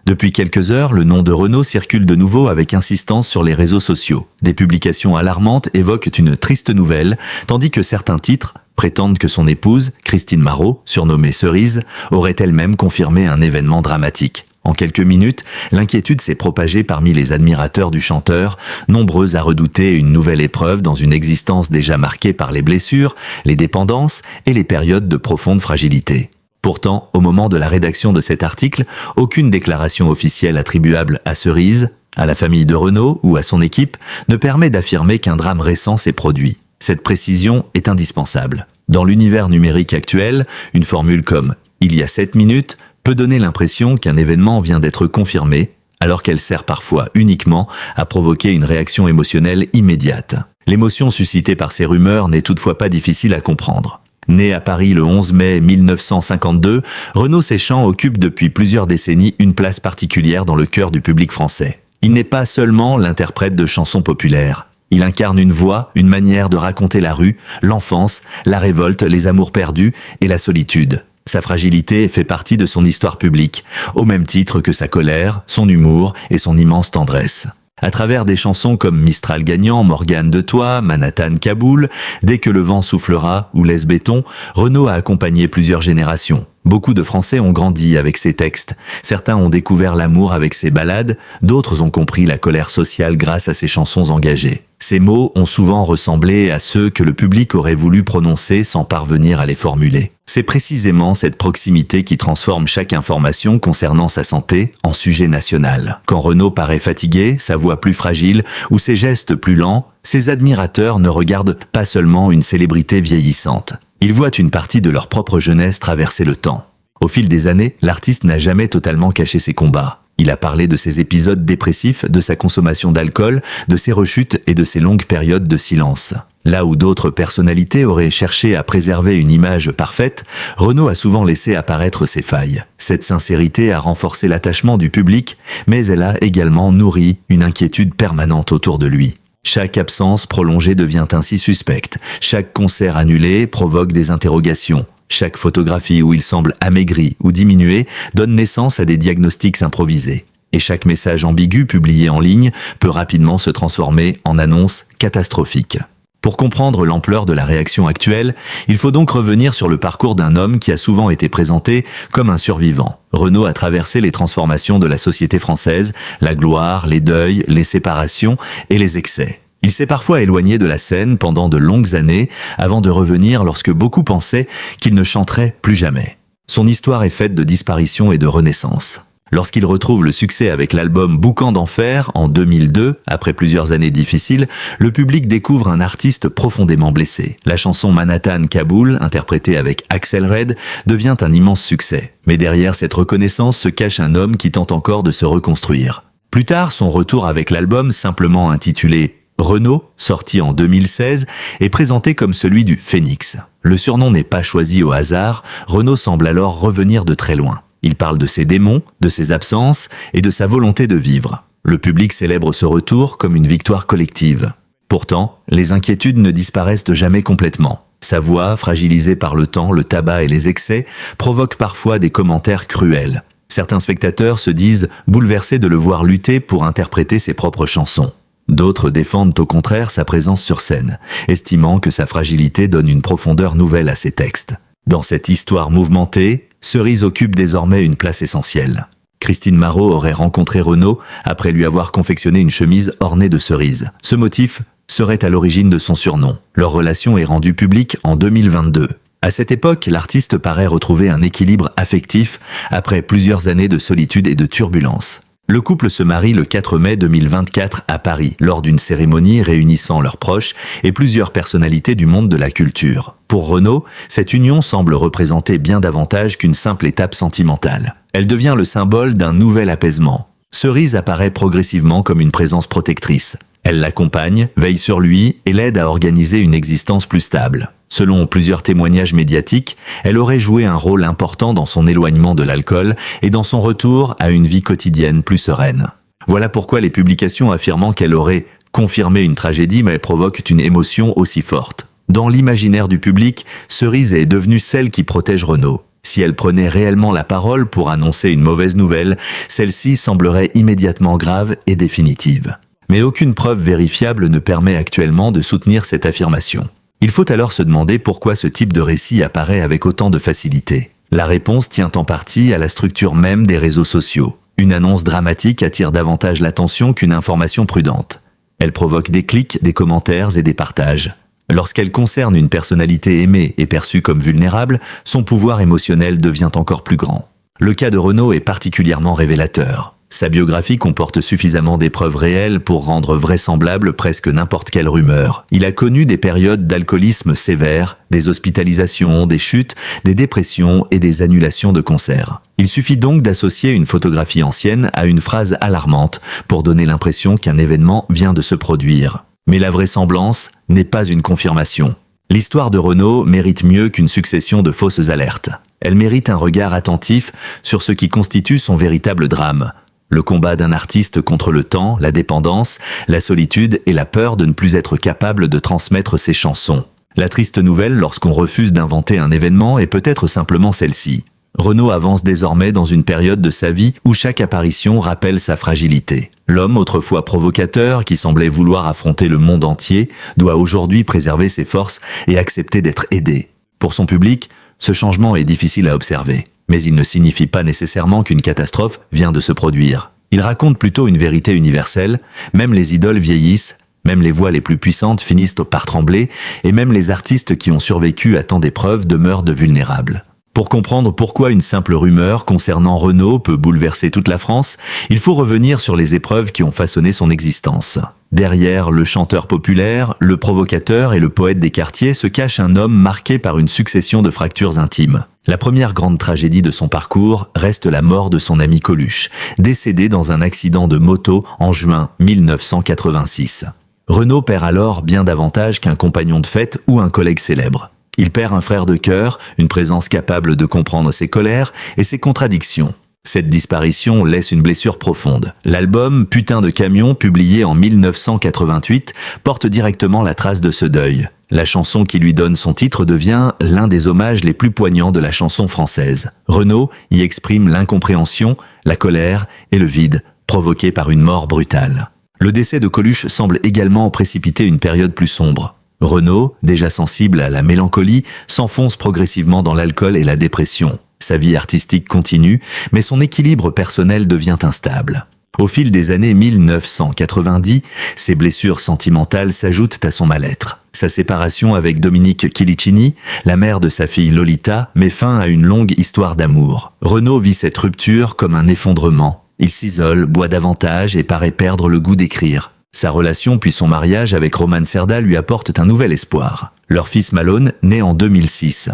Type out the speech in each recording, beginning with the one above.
Depuis quelques heures, le nom de Renaud circule de nouveau avec insistance sur les réseaux sociaux. Des publications alarmantes évoquent une triste nouvelle, tandis que certains titres prétendent que son épouse, Christine Marot, surnommée Cerise, aurait elle-même confirmé un événement dramatique. En quelques minutes, l'inquiétude s'est propagée parmi les admirateurs du chanteur, nombreux à redouter une nouvelle épreuve dans une existence déjà marquée par les blessures, les dépendances et les périodes de profonde fragilité. Pourtant, au moment de la rédaction de cet article, aucune déclaration officielle attribuable à Cerise, à la famille de Renaud ou à son équipe ne permet d'affirmer qu'un drame récent s'est produit. Cette précision est indispensable. Dans l'univers numérique actuel, une formule comme « il y a 7 minutes » peut donner l'impression qu'un événement vient d'être confirmé, alors qu'elle sert parfois uniquement à provoquer une réaction émotionnelle immédiate. L'émotion suscitée par ces rumeurs n'est toutefois pas difficile à comprendre. Né à Paris le 11 mai 1952, Renaud Séchant occupe depuis plusieurs décennies une place particulière dans le cœur du public français. Il n'est pas seulement l'interprète de chansons populaires. Il incarne une voix, une manière de raconter la rue, l'enfance, la révolte, les amours perdus et la solitude. Sa fragilité fait partie de son histoire publique, au même titre que sa colère, son humour et son immense tendresse. À travers des chansons comme Mistral gagnant, Morgane de Toi, Manhattan Kaboul, Dès que le vent soufflera ou Laisse béton, Renaud a accompagné plusieurs générations. Beaucoup de Français ont grandi avec ses textes. Certains ont découvert l'amour avec ses ballades, d'autres ont compris la colère sociale grâce à ses chansons engagées. Ces mots ont souvent ressemblé à ceux que le public aurait voulu prononcer sans parvenir à les formuler. C'est précisément cette proximité qui transforme chaque information concernant sa santé en sujet national. Quand Renaud paraît fatigué, sa voix plus fragile ou ses gestes plus lents, ses admirateurs ne regardent pas seulement une célébrité vieillissante. Ils voient une partie de leur propre jeunesse traverser le temps. Au fil des années, l'artiste n'a jamais totalement caché ses combats. Il a parlé de ses épisodes dépressifs, de sa consommation d'alcool, de ses rechutes et de ses longues périodes de silence. Là où d'autres personnalités auraient cherché à préserver une image parfaite, Renaud a souvent laissé apparaître ses failles. Cette sincérité a renforcé l'attachement du public, mais elle a également nourri une inquiétude permanente autour de lui. Chaque absence prolongée devient ainsi suspecte. Chaque concert annulé provoque des interrogations. Chaque photographie où il semble amaigri ou diminué donne naissance à des diagnostics improvisés. Et chaque message ambigu publié en ligne peut rapidement se transformer en annonce catastrophique. Pour comprendre l'ampleur de la réaction actuelle, il faut donc revenir sur le parcours d'un homme qui a souvent été présenté comme un survivant. Renaud a traversé les transformations de la société française, la gloire, les deuils, les séparations et les excès. Il s'est parfois éloigné de la scène pendant de longues années avant de revenir lorsque beaucoup pensaient qu'il ne chanterait plus jamais. Son histoire est faite de disparition et de renaissance. Lorsqu'il retrouve le succès avec l'album Boucan d'enfer en 2002, après plusieurs années difficiles, le public découvre un artiste profondément blessé. La chanson Manhattan Kaboul, interprétée avec Axel Red, devient un immense succès. Mais derrière cette reconnaissance se cache un homme qui tente encore de se reconstruire. Plus tard, son retour avec l'album simplement intitulé Renaud, sorti en 2016, est présenté comme celui du Phénix. Le surnom n'est pas choisi au hasard, Renaud semble alors revenir de très loin. Il parle de ses démons, de ses absences et de sa volonté de vivre. Le public célèbre ce retour comme une victoire collective. Pourtant, les inquiétudes ne disparaissent jamais complètement. Sa voix, fragilisée par le temps, le tabac et les excès, provoque parfois des commentaires cruels. Certains spectateurs se disent bouleversés de le voir lutter pour interpréter ses propres chansons. D'autres défendent au contraire sa présence sur scène, estimant que sa fragilité donne une profondeur nouvelle à ses textes. Dans cette histoire mouvementée, Cerise occupe désormais une place essentielle. Christine Marot aurait rencontré Renaud après lui avoir confectionné une chemise ornée de cerises. Ce motif serait à l'origine de son surnom. Leur relation est rendue publique en 2022. À cette époque, l'artiste paraît retrouver un équilibre affectif après plusieurs années de solitude et de turbulence. Le couple se marie le 4 mai 2024 à Paris, lors d'une cérémonie réunissant leurs proches et plusieurs personnalités du monde de la culture. Pour Renaud, cette union semble représenter bien davantage qu'une simple étape sentimentale. Elle devient le symbole d'un nouvel apaisement. Cerise apparaît progressivement comme une présence protectrice. Elle l'accompagne, veille sur lui et l'aide à organiser une existence plus stable. Selon plusieurs témoignages médiatiques, elle aurait joué un rôle important dans son éloignement de l'alcool et dans son retour à une vie quotidienne plus sereine. Voilà pourquoi les publications affirmant qu'elle aurait confirmé une tragédie mais provoquent une émotion aussi forte. Dans l'imaginaire du public, Cerise est devenue celle qui protège Renaud. Si elle prenait réellement la parole pour annoncer une mauvaise nouvelle, celle-ci semblerait immédiatement grave et définitive. Mais aucune preuve vérifiable ne permet actuellement de soutenir cette affirmation. Il faut alors se demander pourquoi ce type de récit apparaît avec autant de facilité. La réponse tient en partie à la structure même des réseaux sociaux. Une annonce dramatique attire davantage l'attention qu'une information prudente. Elle provoque des clics, des commentaires et des partages. Lorsqu'elle concerne une personnalité aimée et perçue comme vulnérable, son pouvoir émotionnel devient encore plus grand. Le cas de Renaud est particulièrement révélateur. Sa biographie comporte suffisamment d'épreuves réelles pour rendre vraisemblable presque n'importe quelle rumeur. Il a connu des périodes d'alcoolisme sévère, des hospitalisations, des chutes, des dépressions et des annulations de concerts. Il suffit donc d'associer une photographie ancienne à une phrase alarmante pour donner l'impression qu'un événement vient de se produire. Mais la vraisemblance n'est pas une confirmation. L'histoire de Renaud mérite mieux qu'une succession de fausses alertes. Elle mérite un regard attentif sur ce qui constitue son véritable drame. Le combat d'un artiste contre le temps, la dépendance, la solitude et la peur de ne plus être capable de transmettre ses chansons. La triste nouvelle lorsqu'on refuse d'inventer un événement est peut-être simplement celle-ci. Renaud avance désormais dans une période de sa vie où chaque apparition rappelle sa fragilité. L'homme autrefois provocateur, qui semblait vouloir affronter le monde entier, doit aujourd'hui préserver ses forces et accepter d'être aidé. Pour son public, ce changement est difficile à observer. Mais il ne signifie pas nécessairement qu'une catastrophe vient de se produire. Il raconte plutôt une vérité universelle, même les idoles vieillissent, même les voix les plus puissantes finissent par trembler, et même les artistes qui ont survécu à tant d'épreuves demeurent de vulnérables. Pour comprendre pourquoi une simple rumeur concernant Renaud peut bouleverser toute la France, il faut revenir sur les épreuves qui ont façonné son existence. Derrière le chanteur populaire, le provocateur et le poète des quartiers se cache un homme marqué par une succession de fractures intimes. La première grande tragédie de son parcours reste la mort de son ami Coluche, décédé dans un accident de moto en juin 1986. Renaud perd alors bien davantage qu'un compagnon de fête ou un collègue célèbre. Il perd un frère de cœur, une présence capable de comprendre ses colères et ses contradictions. Cette disparition laisse une blessure profonde. L'album « Putain de camion » publié en 1988 porte directement la trace de ce deuil. La chanson qui lui donne son titre devient l'un des hommages les plus poignants de la chanson française. Renaud y exprime l'incompréhension, la colère et le vide provoqués par une mort brutale. Le décès de Coluche semble également précipiter une période plus sombre. Renaud, déjà sensible à la mélancolie, s'enfonce progressivement dans l'alcool et la dépression. Sa vie artistique continue, mais son équilibre personnel devient instable. Au fil des années 1990, ses blessures sentimentales s'ajoutent à son mal-être. Sa séparation avec Dominique Kilicchini, la mère de sa fille Lolita, met fin à une longue histoire d'amour. Renaud vit cette rupture comme un effondrement. Il s'isole, boit davantage et paraît perdre le goût d'écrire. Sa relation puis son mariage avec Roman Serda lui apportent un nouvel espoir. Leur fils Malone naît en 2006.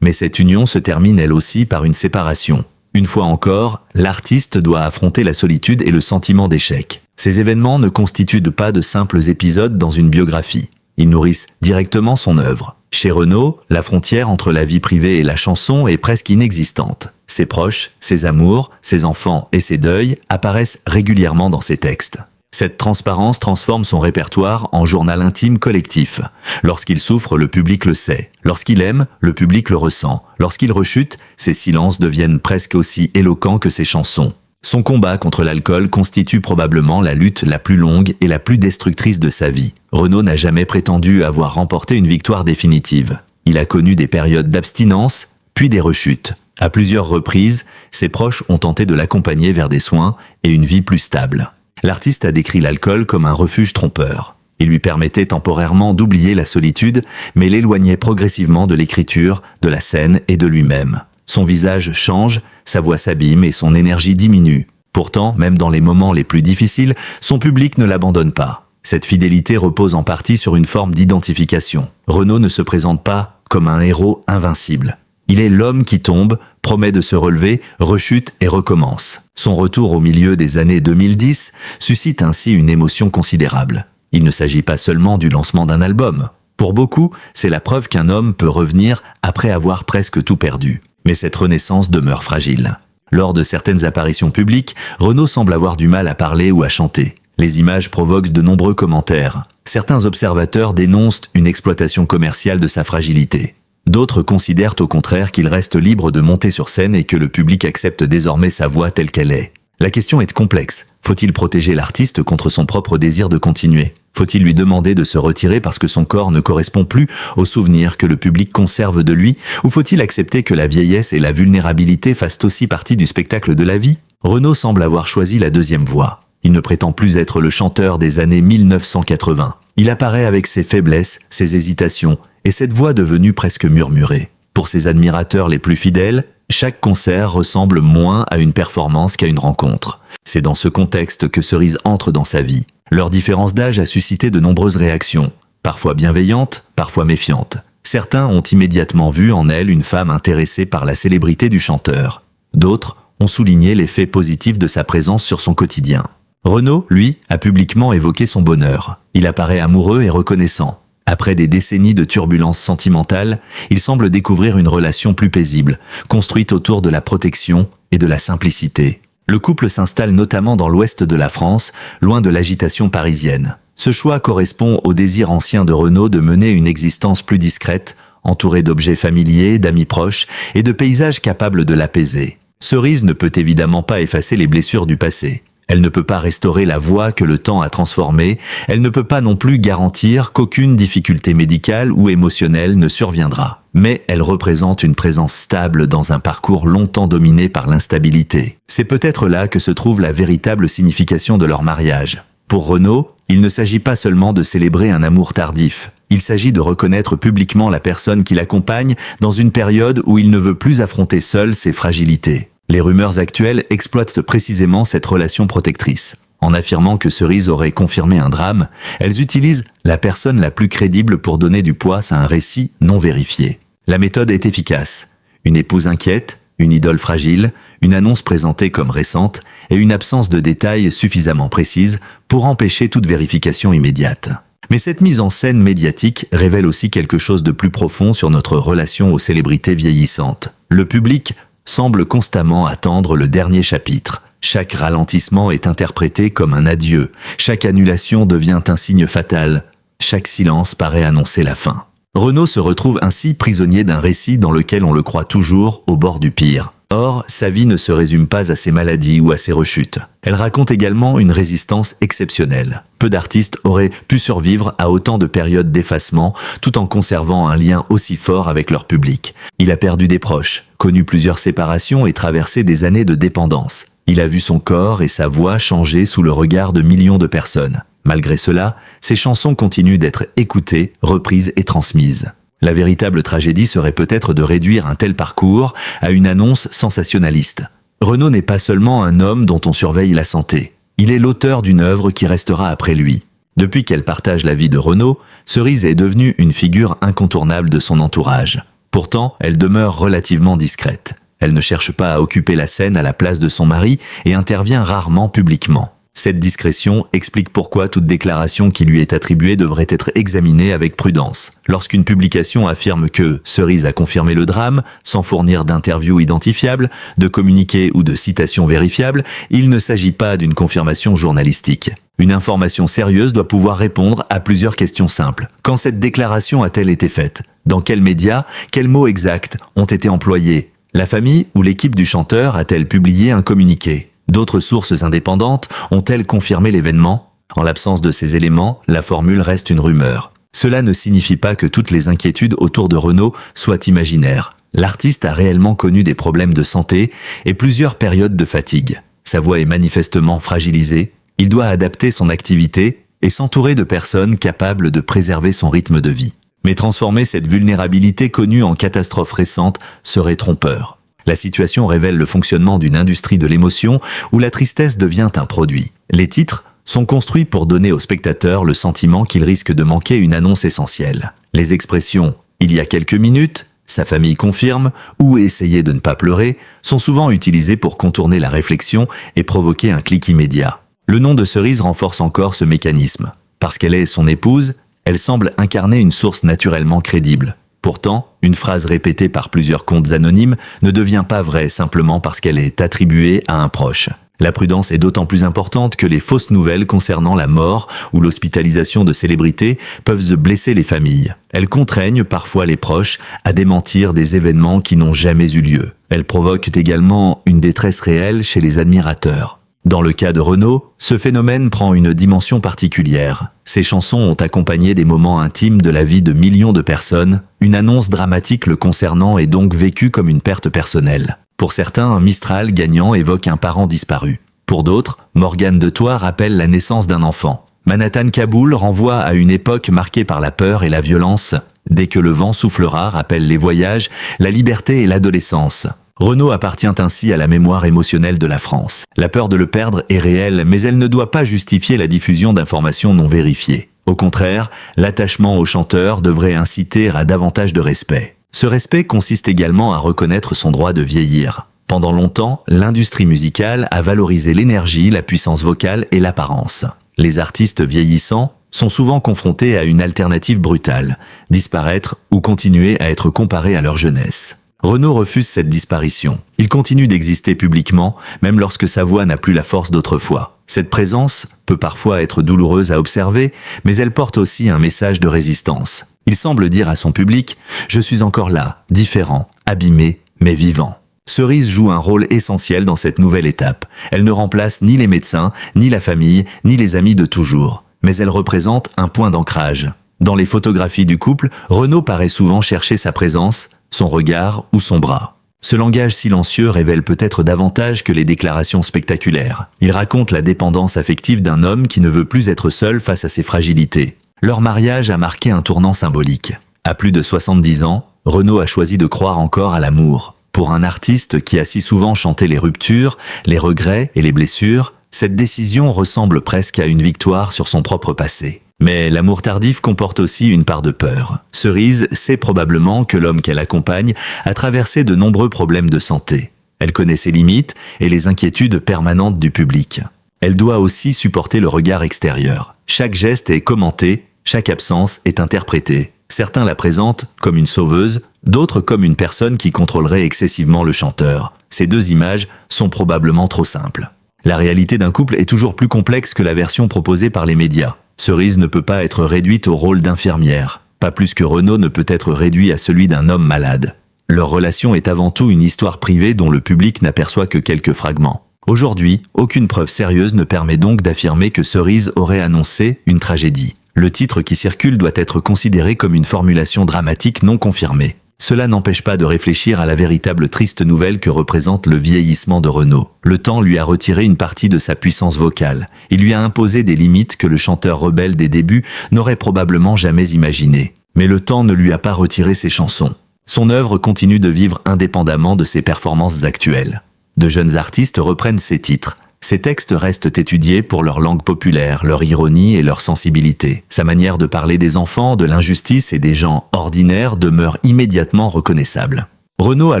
Mais cette union se termine elle aussi par une séparation. Une fois encore, l'artiste doit affronter la solitude et le sentiment d'échec. Ces événements ne constituent pas de simples épisodes dans une biographie. Ils nourrissent directement son œuvre. Chez Renaud, la frontière entre la vie privée et la chanson est presque inexistante. Ses proches, ses amours, ses enfants et ses deuils apparaissent régulièrement dans ses textes. Cette transparence transforme son répertoire en journal intime collectif. Lorsqu'il souffre, le public le sait. Lorsqu'il aime, le public le ressent. Lorsqu'il rechute, ses silences deviennent presque aussi éloquents que ses chansons. Son combat contre l'alcool constitue probablement la lutte la plus longue et la plus destructrice de sa vie. Renaud n'a jamais prétendu avoir remporté une victoire définitive. Il a connu des périodes d'abstinence, puis des rechutes. À plusieurs reprises, ses proches ont tenté de l'accompagner vers des soins et une vie plus stable. L'artiste a décrit l'alcool comme un refuge trompeur. Il lui permettait temporairement d'oublier la solitude, mais l'éloignait progressivement de l'écriture, de la scène et de lui-même. Son visage change, sa voix s'abîme et son énergie diminue. Pourtant, même dans les moments les plus difficiles, son public ne l'abandonne pas. Cette fidélité repose en partie sur une forme d'identification. Renaud ne se présente pas comme un héros invincible. Il est l'homme qui tombe, promet de se relever, rechute et recommence. Son retour au milieu des années 2010 suscite ainsi une émotion considérable. Il ne s'agit pas seulement du lancement d'un album. Pour beaucoup, c'est la preuve qu'un homme peut revenir après avoir presque tout perdu. Mais cette renaissance demeure fragile. Lors de certaines apparitions publiques, Renaud semble avoir du mal à parler ou à chanter. Les images provoquent de nombreux commentaires. Certains observateurs dénoncent une exploitation commerciale de sa fragilité. D'autres considèrent au contraire qu'il reste libre de monter sur scène et que le public accepte désormais sa voix telle qu'elle est. La question est complexe. Faut-il protéger l'artiste contre son propre désir de continuer ? Faut-il lui demander de se retirer parce que son corps ne correspond plus aux souvenirs que le public conserve de lui ? Ou faut-il accepter que la vieillesse et la vulnérabilité fassent aussi partie du spectacle de la vie ? Renaud semble avoir choisi la deuxième voie. Il ne prétend plus être le chanteur des années 1980. Il apparaît avec ses faiblesses, ses hésitations, et cette voix devenue presque murmurée. Pour ses admirateurs les plus fidèles, chaque concert ressemble moins à une performance qu'à une rencontre. C'est dans ce contexte que Cerise entre dans sa vie. Leur différence d'âge a suscité de nombreuses réactions, parfois bienveillantes, parfois méfiantes. Certains ont immédiatement vu en elle une femme intéressée par la célébrité du chanteur. D'autres ont souligné l'effet positif de sa présence sur son quotidien. Renaud, lui, a publiquement évoqué son bonheur. Il apparaît amoureux et reconnaissant. Après des décennies de turbulences sentimentales, il semble découvrir une relation plus paisible, construite autour de la protection et de la simplicité. Le couple s'installe notamment dans l'ouest de la France, loin de l'agitation parisienne. Ce choix correspond au désir ancien de Renaud de mener une existence plus discrète, entourée d'objets familiers, d'amis proches et de paysages capables de l'apaiser. Cerise ne peut évidemment pas effacer les blessures du passé. Elle ne peut pas restaurer la voix que le temps a transformée, elle ne peut pas non plus garantir qu'aucune difficulté médicale ou émotionnelle ne surviendra. Mais elle représente une présence stable dans un parcours longtemps dominé par l'instabilité. C'est peut-être là que se trouve la véritable signification de leur mariage. Pour Renaud, il ne s'agit pas seulement de célébrer un amour tardif. Il s'agit de reconnaître publiquement la personne qui l'accompagne dans une période où il ne veut plus affronter seul ses fragilités. Les rumeurs actuelles exploitent précisément cette relation protectrice. En affirmant que Cerise aurait confirmé un drame, elles utilisent la personne la plus crédible pour donner du poids à un récit non vérifié. La méthode est efficace. Une épouse inquiète, une idole fragile, une annonce présentée comme récente et une absence de détails suffisamment précise pour empêcher toute vérification immédiate. Mais cette mise en scène médiatique révèle aussi quelque chose de plus profond sur notre relation aux célébrités vieillissantes. Le public semble constamment attendre le dernier chapitre. Chaque ralentissement est interprété comme un adieu. Chaque annulation devient un signe fatal. Chaque silence paraît annoncer la fin. Renaud se retrouve ainsi prisonnier d'un récit dans lequel on le croit toujours au bord du pire. Or, sa vie ne se résume pas à ses maladies ou à ses rechutes. Elle raconte également une résistance exceptionnelle. Peu d'artistes auraient pu survivre à autant de périodes d'effacement tout en conservant un lien aussi fort avec leur public. Il a perdu des proches, connu plusieurs séparations et traversé des années de dépendance. Il a vu son corps et sa voix changer sous le regard de millions de personnes. Malgré cela, ses chansons continuent d'être écoutées, reprises et transmises. La véritable tragédie serait peut-être de réduire un tel parcours à une annonce sensationnaliste. Renaud n'est pas seulement un homme dont on surveille la santé. Il est l'auteur d'une œuvre qui restera après lui. Depuis qu'elle partage la vie de Renaud, Cerise est devenue une figure incontournable de son entourage. Pourtant, elle demeure relativement discrète. Elle ne cherche pas à occuper la scène à la place de son mari et intervient rarement publiquement. Cette discrétion explique pourquoi toute déclaration qui lui est attribuée devrait être examinée avec prudence. Lorsqu'une publication affirme que Cerise a confirmé le drame, sans fournir d'interviews identifiables, de communiqués ou de citations vérifiables, il ne s'agit pas d'une confirmation journalistique. Une information sérieuse doit pouvoir répondre à plusieurs questions simples. Quand cette déclaration a-t-elle été faite ? Dans quels médias ? Quels mots exacts ont été employés ? La famille ou l'équipe du chanteur a-t-elle publié un communiqué ? D'autres sources indépendantes ont-elles confirmé l'événement ? En l'absence de ces éléments, la formule reste une rumeur. Cela ne signifie pas que toutes les inquiétudes autour de Renaud soient imaginaires. L'artiste a réellement connu des problèmes de santé et plusieurs périodes de fatigue. Sa voix est manifestement fragilisée, il doit adapter son activité et s'entourer de personnes capables de préserver son rythme de vie. Mais transformer cette vulnérabilité connue en catastrophe récente serait trompeur. La situation révèle le fonctionnement d'une industrie de l'émotion où la tristesse devient un produit. Les titres sont construits pour donner au spectateur le sentiment qu'il risque de manquer une annonce essentielle. Les expressions « il y a quelques minutes »,« sa famille confirme » ou « essayer de ne pas pleurer » sont souvent utilisées pour contourner la réflexion et provoquer un clic immédiat. Le nom de Cerise renforce encore ce mécanisme. Parce qu'elle est son épouse, elle semble incarner une source naturellement crédible. Pourtant, une phrase répétée par plusieurs comptes anonymes ne devient pas vraie simplement parce qu'elle est attribuée à un proche. La prudence est d'autant plus importante que les fausses nouvelles concernant la mort ou l'hospitalisation de célébrités peuvent blesser les familles. Elles contraignent parfois les proches à démentir des événements qui n'ont jamais eu lieu. Elles provoquent également une détresse réelle chez les admirateurs. Dans le cas de Renaud, ce phénomène prend une dimension particulière. Ses chansons ont accompagné des moments intimes de la vie de millions de personnes. Une annonce dramatique le concernant est donc vécue comme une perte personnelle. Pour certains, un Mistral gagnant évoque un parent disparu. Pour d'autres, Morgane de Thoix rappelle la naissance d'un enfant. Manhattan Kaboul renvoie à une époque marquée par la peur et la violence. Dès que le vent soufflera rappelle les voyages, la liberté et l'adolescence. Renaud appartient ainsi à la mémoire émotionnelle de la France. La peur de le perdre est réelle, mais elle ne doit pas justifier la diffusion d'informations non vérifiées. Au contraire, l'attachement au chanteur devrait inciter à davantage de respect. Ce respect consiste également à reconnaître son droit de vieillir. Pendant longtemps, l'industrie musicale a valorisé l'énergie, la puissance vocale et l'apparence. Les artistes vieillissants sont souvent confrontés à une alternative brutale, disparaître ou continuer à être comparés à leur jeunesse. Renaud refuse cette disparition. Il continue d'exister publiquement, même lorsque sa voix n'a plus la force d'autrefois. Cette présence peut parfois être douloureuse à observer, mais elle porte aussi un message de résistance. Il semble dire à son public « Je suis encore là, différent, abîmé, mais vivant ». Cerise joue un rôle essentiel dans cette nouvelle étape. Elle ne remplace ni les médecins, ni la famille, ni les amis de toujours. Mais elle représente un point d'ancrage. Dans les photographies du couple, Renaud paraît souvent chercher sa présence, son regard ou son bras. Ce langage silencieux révèle peut-être davantage que les déclarations spectaculaires. Il raconte la dépendance affective d'un homme qui ne veut plus être seul face à ses fragilités. Leur mariage a marqué un tournant symbolique. À plus de 70 ans, Renaud a choisi de croire encore à l'amour. Pour un artiste qui a si souvent chanté les ruptures, les regrets et les blessures, cette décision ressemble presque à une victoire sur son propre passé. Mais l'amour tardif comporte aussi une part de peur. Cerise sait probablement que l'homme qu'elle accompagne a traversé de nombreux problèmes de santé. Elle connaît ses limites et les inquiétudes permanentes du public. Elle doit aussi supporter le regard extérieur. Chaque geste est commenté, chaque absence est interprétée. Certains la présentent comme une sauveuse, d'autres comme une personne qui contrôlerait excessivement le chanteur. Ces deux images sont probablement trop simples. La réalité d'un couple est toujours plus complexe que la version proposée par les médias. Cerise ne peut pas être réduite au rôle d'infirmière, pas plus que Renaud ne peut être réduit à celui d'un homme malade. Leur relation est avant tout une histoire privée dont le public n'aperçoit que quelques fragments. Aujourd'hui, aucune preuve sérieuse ne permet donc d'affirmer que Cerise aurait annoncé une tragédie. Le titre qui circule doit être considéré comme une formulation dramatique non confirmée. Cela n'empêche pas de réfléchir à la véritable triste nouvelle que représente le vieillissement de Renaud. Le temps lui a retiré une partie de sa puissance vocale. Il lui a imposé des limites que le chanteur rebelle des débuts n'aurait probablement jamais imaginées. Mais le temps ne lui a pas retiré ses chansons. Son œuvre continue de vivre indépendamment de ses performances actuelles. De jeunes artistes reprennent ses titres. Ses textes restent étudiés pour leur langue populaire, leur ironie et leur sensibilité. Sa manière de parler des enfants, de l'injustice et des gens ordinaires demeure immédiatement reconnaissable. Renaud a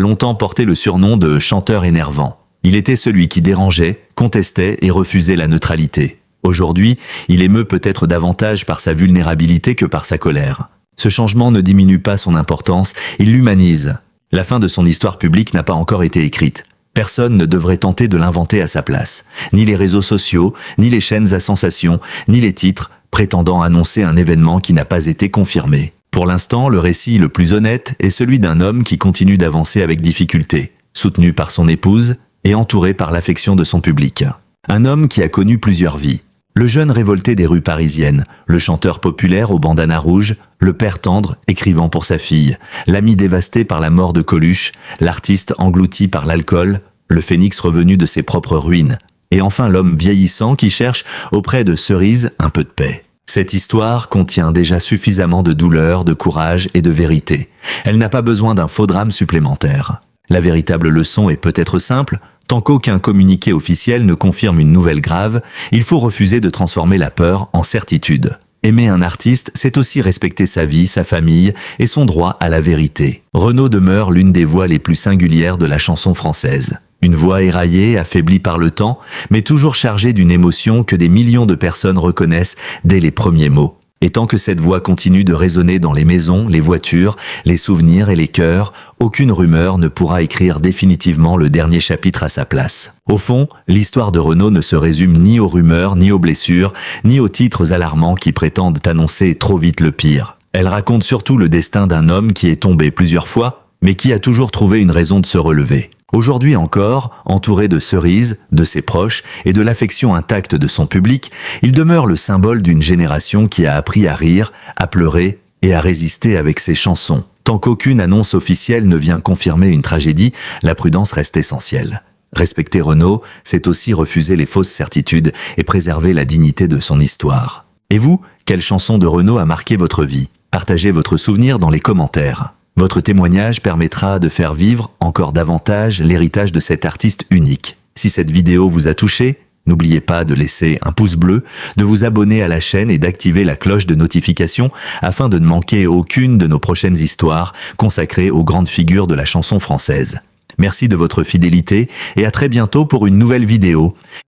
longtemps porté le surnom de chanteur énervant. Il était celui qui dérangeait, contestait et refusait la neutralité. Aujourd'hui, il émeut peut-être davantage par sa vulnérabilité que par sa colère. Ce changement ne diminue pas son importance, il l'humanise. La fin de son histoire publique n'a pas encore été écrite. Personne ne devrait tenter de l'inventer à sa place. Ni les réseaux sociaux, ni les chaînes à sensations, ni les titres prétendant annoncer un événement qui n'a pas été confirmé. Pour l'instant, le récit le plus honnête est celui d'un homme qui continue d'avancer avec difficulté, soutenu par son épouse et entouré par l'affection de son public. Un homme qui a connu plusieurs vies. Le jeune révolté des rues parisiennes, le chanteur populaire au bandana rouge, le père tendre écrivant pour sa fille, l'ami dévasté par la mort de Coluche, l'artiste englouti par l'alcool, le phénix revenu de ses propres ruines, et enfin l'homme vieillissant qui cherche auprès de Cerise un peu de paix. Cette histoire contient déjà suffisamment de douleur, de courage et de vérité. Elle n'a pas besoin d'un faux drame supplémentaire. La véritable leçon est peut-être simple. Tant qu'aucun communiqué officiel ne confirme une nouvelle grave, il faut refuser de transformer la peur en certitude. Aimer un artiste, c'est aussi respecter sa vie, sa famille et son droit à la vérité. Renaud demeure l'une des voix les plus singulières de la chanson française. Une voix éraillée, affaiblie par le temps, mais toujours chargée d'une émotion que des millions de personnes reconnaissent dès les premiers mots. Et tant que cette voix continue de résonner dans les maisons, les voitures, les souvenirs et les cœurs, aucune rumeur ne pourra écrire définitivement le dernier chapitre à sa place. Au fond, l'histoire de Renaud ne se résume ni aux rumeurs, ni aux blessures, ni aux titres alarmants qui prétendent annoncer trop vite le pire. Elle raconte surtout le destin d'un homme qui est tombé plusieurs fois, mais qui a toujours trouvé une raison de se relever. Aujourd'hui encore, entouré de cerises, de ses proches et de l'affection intacte de son public, il demeure le symbole d'une génération qui a appris à rire, à pleurer et à résister avec ses chansons. Tant qu'aucune annonce officielle ne vient confirmer une tragédie, la prudence reste essentielle. Respecter Renaud, c'est aussi refuser les fausses certitudes et préserver la dignité de son histoire. Et vous, quelle chanson de Renaud a marqué votre vie? Partagez votre souvenir dans les commentaires. Votre témoignage permettra de faire vivre encore davantage l'héritage de cet artiste unique. Si cette vidéo vous a touché, n'oubliez pas de laisser un pouce bleu, de vous abonner à la chaîne et d'activer la cloche de notification afin de ne manquer aucune de nos prochaines histoires consacrées aux grandes figures de la chanson française. Merci de votre fidélité et à très bientôt pour une nouvelle vidéo.